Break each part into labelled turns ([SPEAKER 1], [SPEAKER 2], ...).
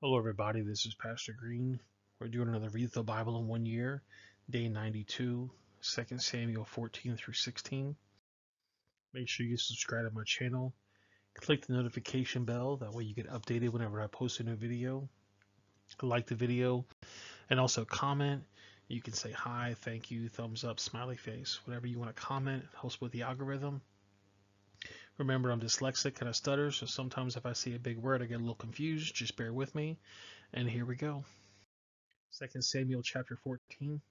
[SPEAKER 1] Hello, everybody. This is Pastor Green. We're doing another Read the Bible in 1 year, day 92, 2 Samuel 14 through 16. Make sure you subscribe to my channel. Click the notification bell. That way you get updated whenever I post a new video. Like the video and also comment. You can say hi, thank you, thumbs up, smiley face, whatever you want to comment. It helps with the algorithm. Remember, I'm dyslexic and I stutter, so sometimes if I see a big word, I get a little confused. Just bear with me. And here we go. 2 Samuel chapter 14.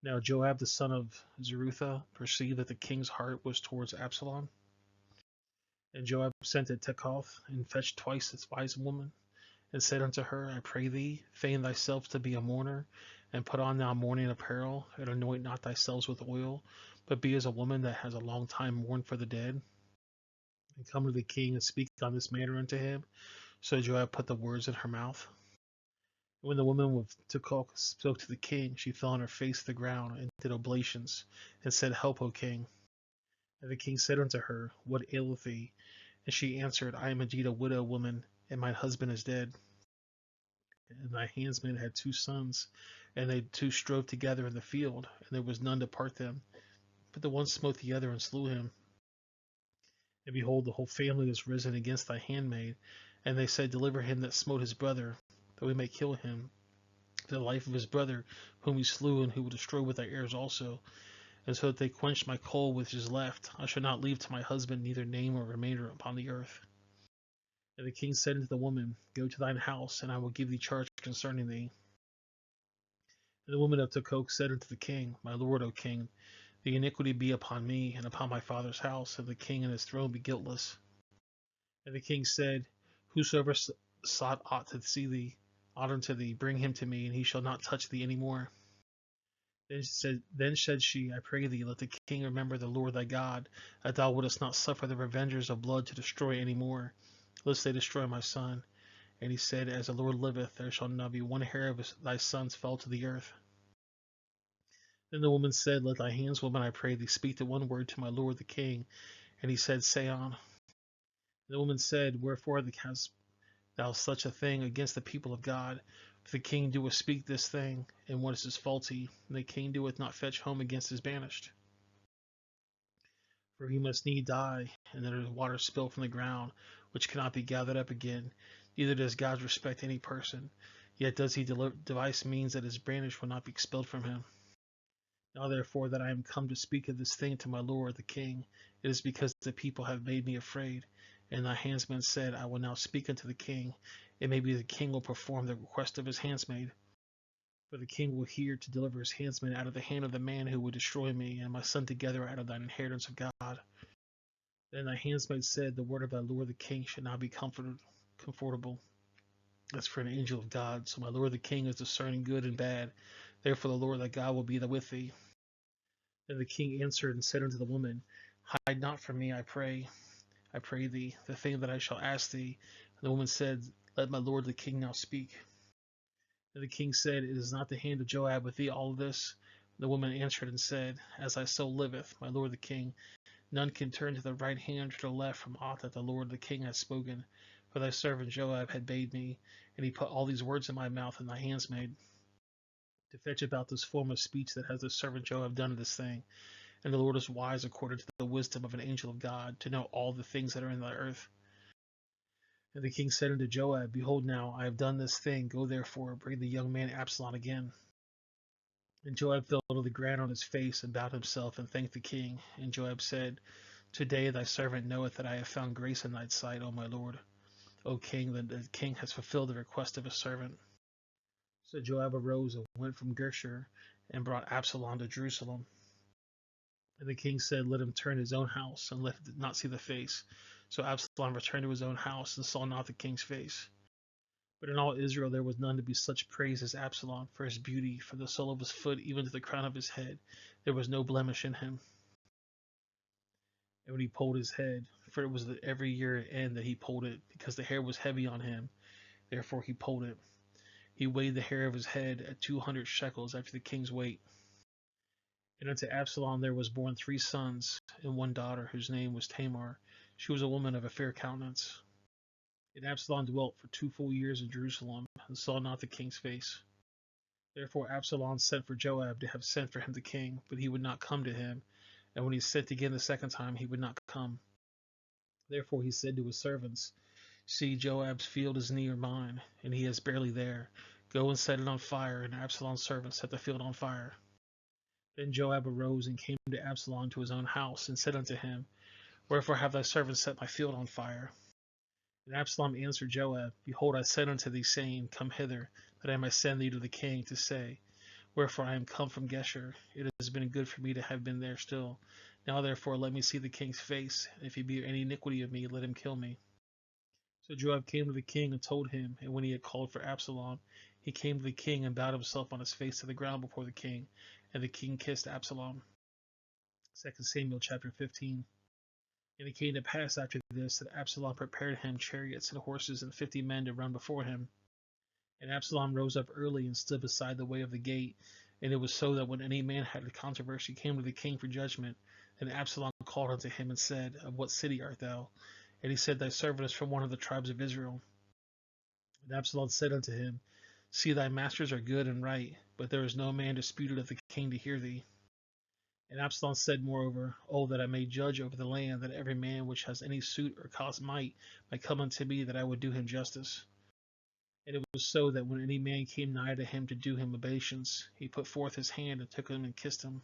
[SPEAKER 1] Now Joab the son of Zeruiah perceived that the king's heart was towards Absalom. And Joab sent to Tekoth, and fetched twice this wise woman, and said unto her, I pray thee, feign thyself to be a mourner, and put on now mourning apparel, and anoint not thyself with oil, but be as a woman that has a long time mourned for the dead, and come to the king and speak on this matter unto him. So Joab put the words in her mouth. When the woman with Tekoth spoke to the king, she fell on her face to the ground, and did oblations, and said, Help, O king. And the king said unto her, What aileth thee? And she answered, I am indeed a widow woman, and my husband is dead. And thy handsmaid had 2 sons, and they two strove together in the field, and there was none to part them. But the one smote the other and slew him. And behold, the whole family is risen against thy handmaid. And they said, Deliver him that smote his brother, that we may kill him, for the life of his brother, whom he slew, and who will destroy with thy heirs also. And so that they quenched my coal which is left, I shall not leave to my husband neither name or remainder upon the earth. And the king said unto the woman, Go to thine house, and I will give thee charge concerning thee. And the woman of Tekoa said unto the king, My lord, O king, the iniquity be upon me and upon my father's house, and the king and his throne be guiltless. And the king said, Whosoever sought aught to see thee, aught unto thee, bring him to me, and he shall not touch thee any more. Then said she, I pray thee, let the king remember the Lord thy God, that thou wouldest not suffer the revengers of blood to destroy any more, lest they destroy my son. And he said, As the Lord liveth, there shall not be one hair of thy sons fell to the earth. Then the woman said, Let thy handswoman, I pray thee, speak the one word to my lord the king. And he said, Say on. The woman said, Wherefore hast thou such a thing against the people of God? For the king doeth speak this thing, and what is his faulty? And the king doeth not fetch home against his banished. For he must need die, and there is water spilled from the ground, which cannot be gathered up again. Neither does God respect any person, yet does he devise means that his banished will not be expelled from him. Now therefore that I am come to speak of this thing to my lord the king, it is because the people have made me afraid. And thy handsman said, I will now speak unto the king. It may be the king will perform the request of his handsmaid. For the king will hear to deliver his handsman out of the hand of the man who would destroy me, and my son together out of thine inheritance of God. Then thy handsmaid said, The word of thy lord the king should not be comfortable as for an angel of God. So my lord the king is discerning good and bad. Therefore the Lord thy God will be with thee. Then the king answered and said unto the woman, Hide not from me, I pray thee, the thing that I shall ask thee. And the woman said, Let my lord the king now speak. And the king said, It is not the hand of Joab with thee all this. The woman answered and said, As thy soul liveth, my lord the king, none can turn to the right hand or to the left from aught that the lord the king hath spoken. For thy servant Joab had bade me, and he put all these words in my mouth and thy handsmaid, to fetch about this form of speech that has the servant Joab done this thing. And the Lord is wise according to the wisdom of an angel of God, to know all the things that are in the earth. And the king said unto Joab, Behold now, I have done this thing. Go therefore, bring the young man Absalom again. And Joab fell to the ground on his face, and bowed himself, and thanked the king. And Joab said, Today thy servant knoweth that I have found grace in thy sight, O my lord. O king, that the king has fulfilled the request of his servant. So Joab arose and went from Geshur, and brought Absalom to Jerusalem. And the king said, Let him turn his own house, and let him not see the face. So Absalom returned to his own house, and saw not the king's face. But in all Israel there was none to be such praise as Absalom, for his beauty, from the sole of his foot even to the crown of his head, there was no blemish in him. And when he pulled his head, for it was every year end that he pulled it, because the hair was heavy on him, therefore he pulled it. He weighed the hair of his head at 200 shekels after the king's weight. And unto Absalom there was born 3 sons and 1 daughter, whose name was Tamar. She was a woman of a fair countenance. And Absalom dwelt for 2 full years in Jerusalem, and saw not the king's face. Therefore Absalom sent for Joab to have sent for him the king, but he would not come to him. And when he sent again the second time, he would not come. Therefore he said to his servants, See, Joab's field is near mine, and he is barely there. Go and set it on fire. And Absalom's servants set the field on fire. Then Joab arose and came to Absalom to his own house, and said unto him, Wherefore have thy servants set my field on fire? And Absalom answered Joab, Behold, I said unto thee, saying, Come hither, that I may send thee to the king to say, Wherefore I am come from Geshur. It has been good for me to have been there still. Now therefore let me see the king's face, and if he be any iniquity of me, let him kill me. So Joab came to the king and told him, and when he had called for Absalom, he came to the king and bowed himself on his face to the ground before the king, and the king kissed Absalom. 2 Samuel chapter 15. And it came to pass after this that Absalom prepared him chariots and horses and 50 men to run before him. And Absalom rose up early and stood beside the way of the gate. And it was so that when any man had a controversy came to the king for judgment, then Absalom called unto him and said, Of what city art thou? And he said, Thy servant is from one of the tribes of Israel. And Absalom said unto him, See, thy masters are good and right, but there is no man disputed of the king to hear thee. And Absalom said moreover, Oh, that I may judge over the land, that every man which has any suit or cause might come unto me, that I would do him justice. And it was so that when any man came nigh to him to do him obeisance, he put forth his hand and took him and kissed him.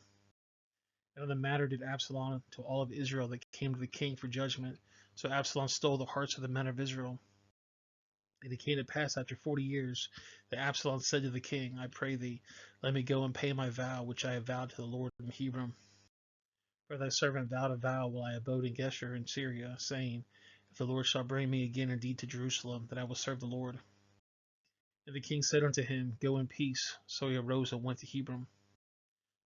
[SPEAKER 1] And on the matter did Absalom to all of Israel that came to the king for judgment. So Absalom stole the hearts of the men of Israel. And it came to pass after 40 years that Absalom said to the king, I pray thee, let me go and pay my vow which I have vowed to the Lord in Hebron. For thy servant vowed a vow while I abode in Geshur in Syria, saying, If the Lord shall bring me again indeed to Jerusalem, then I will serve the Lord. And the king said unto him, Go in peace. So he arose and went to Hebron.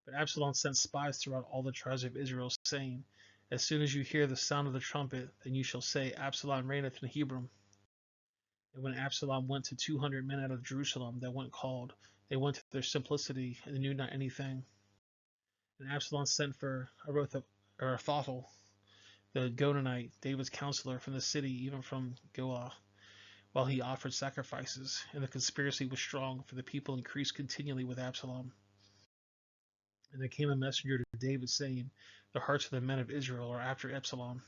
[SPEAKER 1] But Absalom sent spies throughout all the tribes of Israel, saying, As soon as you hear the sound of the trumpet, then you shall say, Absalom reigneth in Hebron. And when Absalom went to 200 men out of Jerusalem that went called, they went to their simplicity, and knew not anything. And Absalom sent for Ahithophel, the Gononite, David's counselor, from the city, even from Goah, while he offered sacrifices. And the conspiracy was strong, for the people increased continually with Absalom. And there came a messenger to David, saying, The hearts of the men of Israel are after Absalom.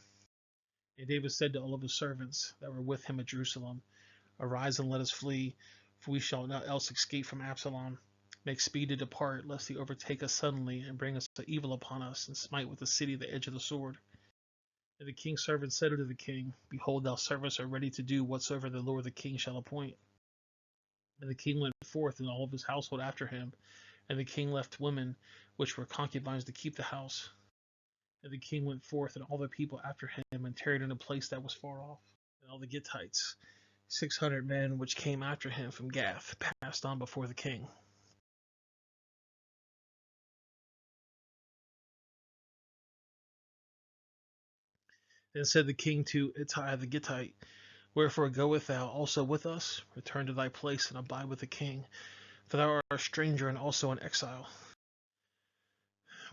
[SPEAKER 1] And David said to all of his servants that were with him at Jerusalem, Arise and let us flee, for we shall not else escape from Absalom. Make speed to depart, lest he overtake us suddenly, and bring us to evil upon us, and smite with the city the edge of the sword. And the king's servant said unto the king, Behold, thou servants are ready to do whatsoever the Lord the king shall appoint. And the king went forth, and all of his household after him. And the king left women, which were concubines, to keep the house. And the king went forth, and all the people after him, and tarried in a place that was far off. And all the Gittites, 600 men, which came after him from Gath, passed on before the king. Then said the king to Ittai the Gittite, Wherefore goest thou also with us? Return to thy place, and abide with the king, for thou art a stranger and also an exile.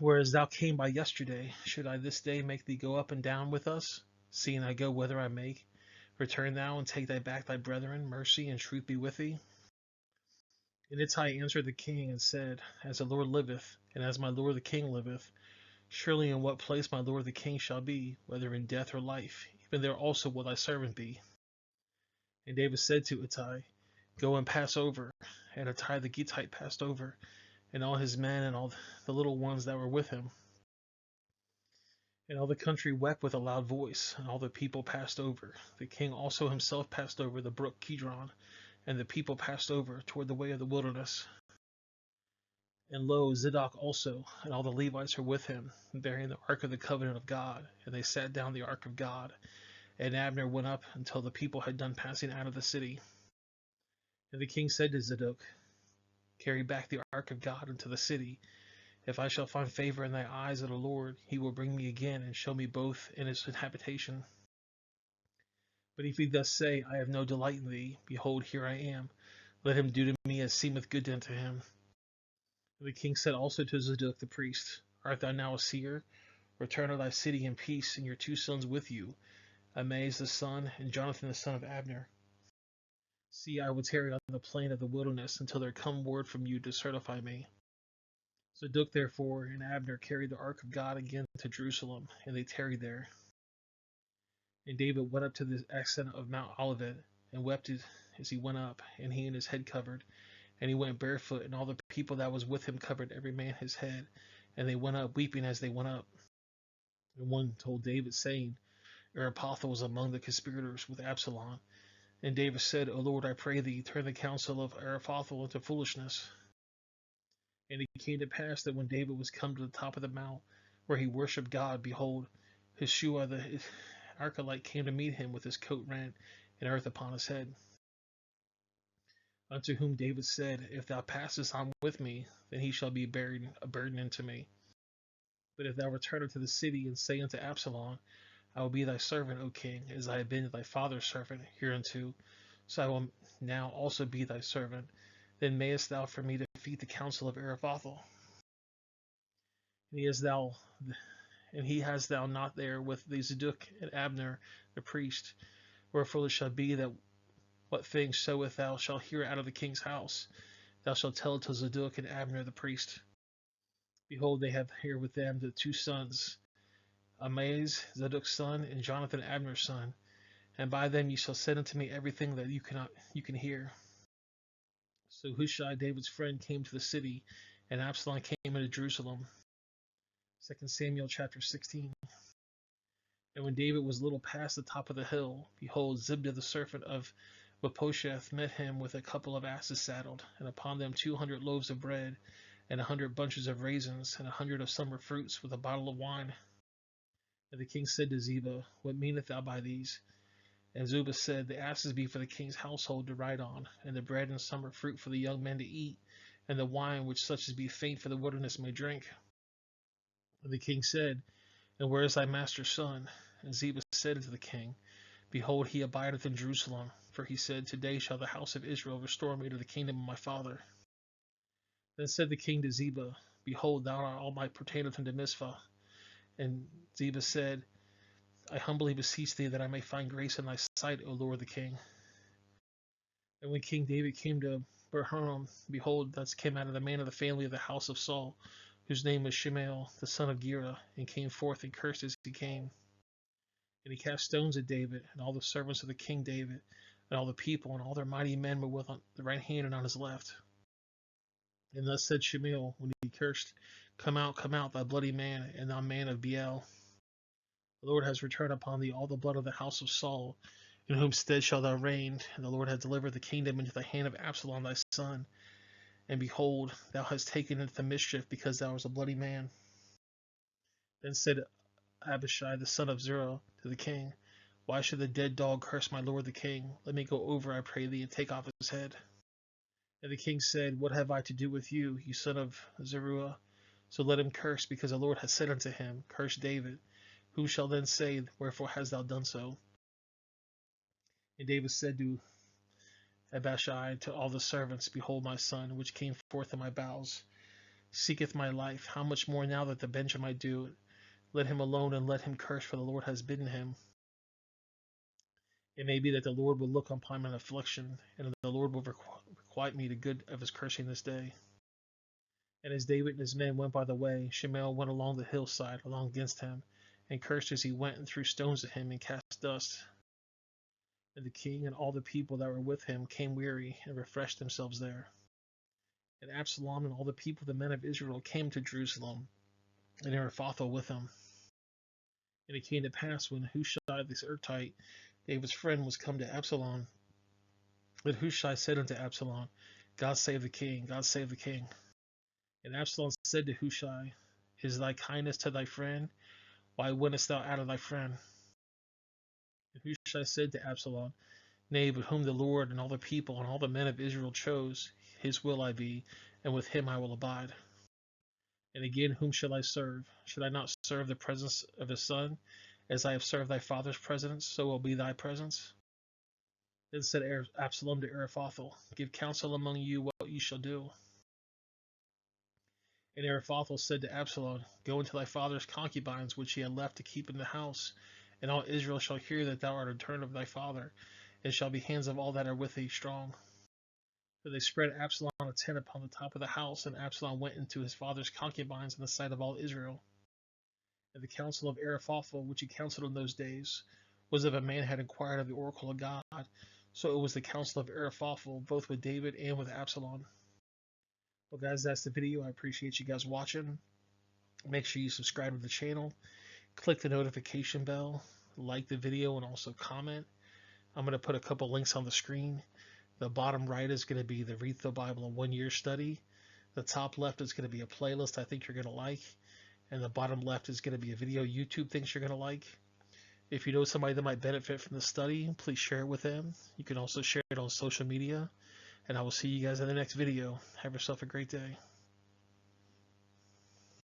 [SPEAKER 1] Whereas thou came by yesterday, should I this day make thee go up and down with us, seeing I go whither I make? Return thou and take thy back thy brethren, mercy and truth be with thee. And Ittai answered the king and said, As the Lord liveth, and as my lord the king liveth, surely in what place my lord the king shall be, whether in death or life, even there also will thy servant be. And David said to Ittai, Go and pass over. And Ittai the Gittite passed over, and all his men and all the little ones that were with him. And all the country wept with a loud voice, and all the people passed over. The king also himself passed over the brook Kidron, and the people passed over toward the way of the wilderness. And lo, Zadok also, and all the Levites were with him, bearing the ark of the covenant of God, and they sat down the ark of God. And Abner went up until the people had done passing out of the city. And the king said to Zadok, Carry back the ark of God into the city. If I shall find favor in thy eyes, O Lord, he will bring me again, and show me both in his habitation. But if he thus say, I have no delight in thee, behold, here I am. Let him do to me as seemeth good unto him. And the king said also to Zadok the priest, Art thou now a seer? Return to thy city in peace, and your 2 sons with you. Ahimaaz the son, and Jonathan the son of Abner. See, I will tarry on the plain of the wilderness until there come word from you to certify me. Zadok therefore and Abner carried the ark of God again to Jerusalem, and they tarried there. And David went up to the ascent of Mount Olivet, and wept as he went up, and he and his head covered. And he went barefoot, and all the people that was with him covered every man his head. And they went up, weeping as they went up. And one told David, saying, Ahithophel was among the conspirators with Absalom. And David said, O Lord, I pray thee, turn the counsel of Ahithophel into foolishness. And it came to pass that when David was come to the top of the mount, where he worshipped God, behold, Shua the Archilite came to meet him with his coat rent and earth upon his head. Unto whom David said, If thou passest on with me, then he shall be a burden unto me. But if thou return unto the city, and say unto Absalom, I will be thy servant, O king, as I have been thy father's servant hereunto, so I will now also be thy servant, then mayest thou for me defeat the counsel of Ahithophel. And he has thou not there with thee Zadok and Abner the priest, wherefore it shall be that what things soweth thou shalt hear out of the king's house, thou shalt tell it to Zadok and Abner the priest. Behold, they have here with them the two sons, Ahimaaz, Zadok's son, and Jonathan, Abner's son, and by them ye shall send unto me everything that you can hear. So Hushai, David's friend, came to the city, and Absalom came into Jerusalem. 2 Samuel chapter 16. And when David was a little past the top of the hill, behold, Zibdah the servant of Mephibosheth met him with a couple of asses saddled, and upon them 200 loaves of bread, and 100 bunches of raisins, and 100 of summer fruits, with a bottle of wine. And the king said to Ziba, What meanest thou by these? And Ziba said, The asses be for the king's household to ride on, and the bread and summer fruit for the young men to eat, and the wine which such as be faint for the wilderness may drink. And the king said, And where is thy master's son? And Ziba said unto the king, Behold, he abideth in Jerusalem. For he said, Today shall the house of Israel restore me to the kingdom of my father. Then said the king to Ziba, Behold, thou art all my pertaineth unto Mizpah. And Ziba said, I humbly beseech thee that I may find grace in thy sight, O Lord the king. And when King David came to Bahurim, behold, thence came out of the man of the family of the house of Saul, whose name was Shemael, the son of Gera, and came forth and cursed as he came. And he cast stones at David, and all the servants of the king David, and all the people, and all their mighty men were with on the right hand and on his left. And thus said Shemael, when he cursed, come out, thy bloody man, and thou man of Beel. The Lord has returned upon thee all the blood of the house of Saul, in whom stead shalt thou reign, and the Lord hath delivered the kingdom into the hand of Absalom thy son. And behold, thou hast taken it the mischief, because thou wast a bloody man. Then said Abishai the son of Zeruiah to the king, Why should the dead dog curse my lord the king? Let me go over, I pray thee, and take off his head. And the king said, What have I to do with you, you son of Zeruiah? So let him curse, because the Lord hath said unto him, Curse David. Who shall then say, Wherefore hast thou done so? And David said to Abishai, to all the servants, Behold, my son, which came forth in my bowels, seeketh my life. How much more now that the Benjamite do it? Let him alone, and let him curse, for the Lord has bidden him. It may be that the Lord will look upon my affliction, and the Lord will requite me the good of his cursing this day. And as David and his men went by the way, Shemael went along the hillside along against him, and cursed as he went, and threw stones at him, and cast dust. And the king and all the people that were with him came weary, and refreshed themselves there. And Absalom and all the people, the men of Israel, came to Jerusalem, and Ahithophel with him. And it came to pass, when Hushai the Archite, David's friend, was come to Absalom, that Hushai said unto Absalom, God save the king, God save the king. And Absalom said to Hushai, Is thy kindness to thy friend? Why wentest thou out of thy friend? And Hushai said to Absalom, Nay, but whom the Lord and all the people and all the men of Israel chose, his will I be, and with him I will abide. And again, whom shall I serve? Should I not serve the presence of his son? As I have served thy father's presence, so will be thy presence. Then said Absalom to Ahithophel, Give counsel among you what ye shall do. And Ahithophel said to Absalom, Go into thy father's concubines, which he had left to keep in the house, And all Israel shall hear that thou art returned of thy father, and shall be hands of all that are with thee strong. So they spread Absalom a tent upon the top of the house, and Absalom went into his father's concubines in the sight of all Israel. And the counsel of Ahithophel, which he counseled in those days, was if a man had inquired of the oracle of God. So it was the counsel of Ahithophel, both with David and with Absalom. Well, guys, that's the video. I appreciate you guys watching. Make sure you subscribe to the channel, click the notification bell, like the video, and also comment. I'm going to put a couple links on the screen. The bottom right is going to be the Read the Bible in 1 year study. The top left is going to be a playlist I think you're going to like. And the bottom left is going to be a video YouTube thinks you're going to like. If you know somebody that might benefit from the study, please share it with them. You can also share it on social media. And I will see you guys in the next video. Have yourself a great day.